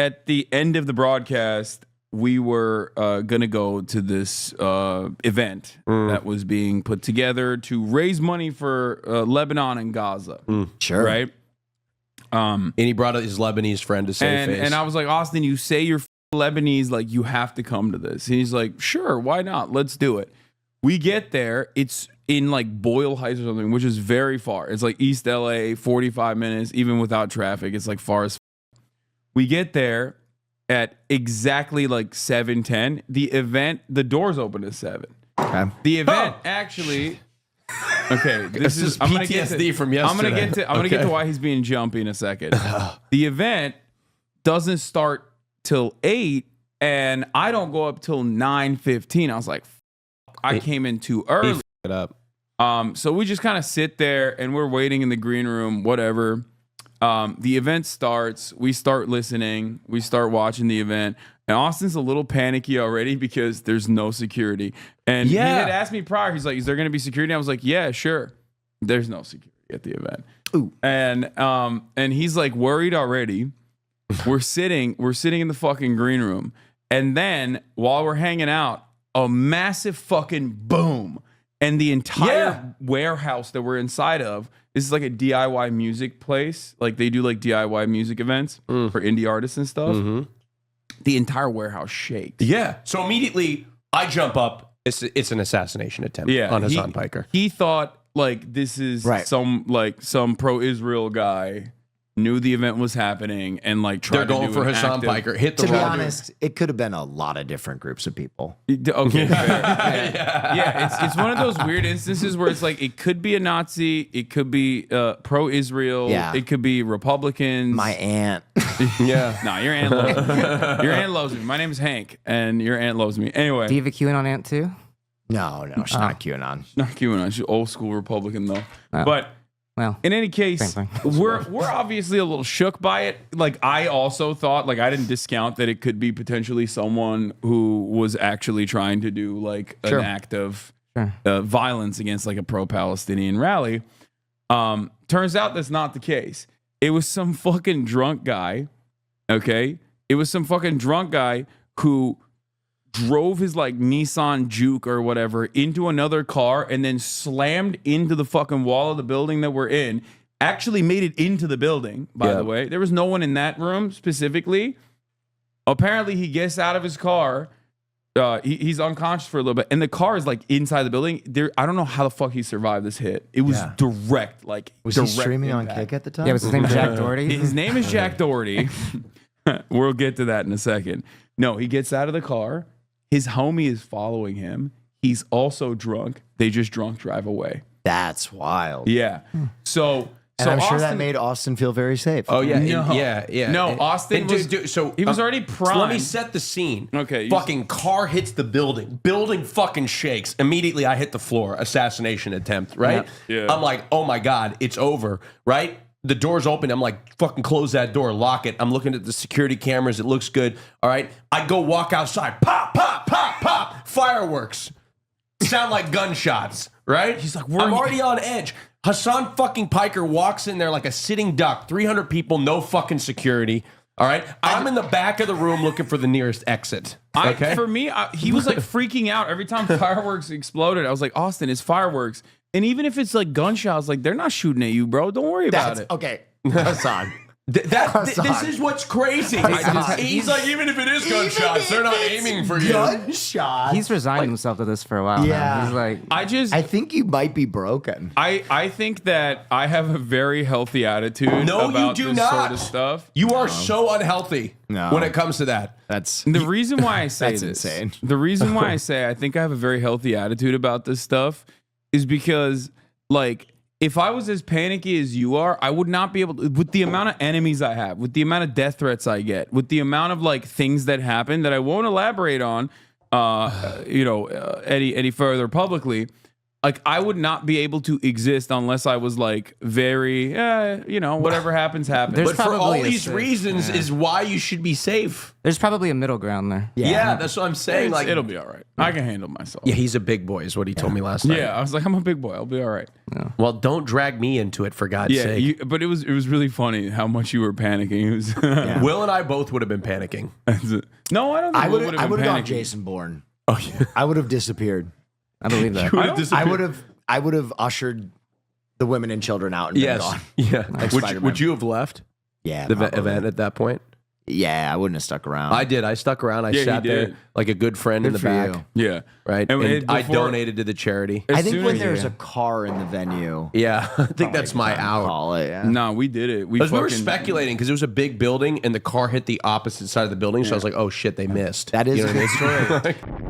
at the end of the broadcast, we were going to go to this event that was being put together to raise money for Lebanon and Gaza. Sure. Right? And he brought his Lebanese friend to save face. And I was like, Austin, you say you're Lebanese, like, you have to come to this. And he's like, sure, why not? Let's do it. We get there. It's in like Boyle Heights or something, which is very far. It's like East LA, 45 minutes, even without traffic. It's like far as we get there at exactly like 7:10. The event, the doors open at 7. Okay. The event actually. Okay, this is PTSD from yesterday. I'm gonna get to why he's being jumpy in a second. The event doesn't start till 8, and I don't go up till 9:15. I was like, I came in too early. He it up. So we just kind of sit there and we're waiting in the green room, whatever. The event starts. We start listening. We start watching the event. And Austin's a little panicky already because there's no security. And he had asked me prior. He's like, "Is there going to be security?" I was like, "Yeah, sure." There's no security at the event. Ooh. And he's like worried already. We're sitting in the fucking green room, and then while we're hanging out, a massive fucking boom, and the entire warehouse that we're inside of. This is like a DIY music place. Like they do like DIY music events for indie artists and stuff. The entire warehouse shakes. Yeah. So immediately I jump up. It's an assassination attempt on Hasan Piker. He thought like this is some pro-Israel guy knew the event was happening and like tried They're going to do for an Hasan active, Piker. Hit the To be wrong honest, it could have been a lot of different groups of people. Okay, fair. Yeah, it's one of those weird instances where it's like it could be a Nazi, it could be pro-Israel, it could be Republicans. My aunt. No, your aunt loves me. Your aunt loves me. My name is Hank, and your aunt loves me. Anyway, Do you have a QAnon aunt too? No, she's not QAnon. not QAnon. She's old school Republican though. Oh. But Well, in any case, same thing. we're obviously a little shook by it. Like I also thought, like I didn't discount that it could be potentially someone who was actually trying to do like an act of violence against like a pro-Palestinian rally. Turns out that's not the case. It was some fucking drunk guy. Okay, it was some fucking drunk guy who drove his like Nissan Juke or whatever into another car and then slammed into the fucking wall of the building that we're in. Actually made it into the building, by the way. There was no one in that room specifically. Apparently he gets out of his car. He's unconscious for a little bit. And the car is like inside the building. I don't know how the fuck he survived this hit. It was direct. Like, Was direct he streaming impact. on Kick at the time? yeah, was his name Jack Doherty? His name is Jack Doherty. We'll get to that in a second. No, he gets out of the car. His homie is following him. He's also drunk. They just drunk drive away. That's wild. Yeah. So I'm sure that Austin- made Austin feel very safe. Oh yeah, No. yeah. No, Austin was- so he was already primed. So let me set the scene. Okay, Fucking car hits the building. Building fucking shakes. Immediately I hit the floor. Assassination attempt, right? Yeah. I'm like, oh my God, it's over, right? The door's open. I'm like, fucking close that door, lock it. I'm looking at the security cameras. It looks good. All right. I go walk outside. Pop, pop, pop, pop. Fireworks. Sound like gunshots, right? He's like, I'm already on edge. Hasan fucking Piker walks in there like a sitting duck. 300 people, no fucking security. All right. I'm in the back of the room looking for the nearest exit. For me, he was like freaking out every time fireworks exploded. I was like, Austin, it's fireworks. And even if it's like gunshots, like they're not shooting at you, bro. Don't worry about it. Okay, Hasan. This is what's crazy. He's like, even if it is gunshots, they're not aiming for you. Gunshots. He's resigned himself to this for a while Yeah. now. He's like, I think you might be broken. I think that I have a very healthy attitude No, about you do this not. sort of stuff. You are so unhealthy when it comes to that. That's The reason why I say That's this, insane. the reason why I say I think I have a very healthy attitude about this stuff is because, like, if I was as panicky as you are, I would not be able to, with the amount of enemies I have, with the amount of death threats I get, with the amount of like things that happen that I won't elaborate on, any further publicly. like I would not be able to exist unless I was like very, whatever happens, happens. There's But for all probably a these safe- reasons is why you should be safe. There's probably a middle ground there. Yeah, that's what I'm saying. Like, It'll be all right. I can handle myself. yeah, he's a big boy, is what he told me last night. Yeah, I was like, I'm a big boy. I'll be all right. Well, don't drag me into it, for God's Yeah, sake. but it was really funny how much you were panicking. It was Will and I both would have been panicking. No, I don't think I Will would have been gone panicking. Jason Bourne. Oh, yeah. I would have disappeared. I believe that. I would have ushered the women and children out and been Yes. gone. Yeah. Spider-Man. Would you have left Yeah, the probably. event at that point? Yeah, I wouldn't have stuck around. I did. I stuck around. I Yeah, sat he there did. like a good friend in Good the for back. you. Yeah. Right. And And I before- donated to the charity. I As think soon when as- there's a car in the venue, Yeah. I think that's my out. call it. Yeah. No, we did it. We Because we were fucking- speculating because it was a big building and the car hit the opposite side of the building. So I was like, oh shit, they missed. That is You know a what I good mean? story.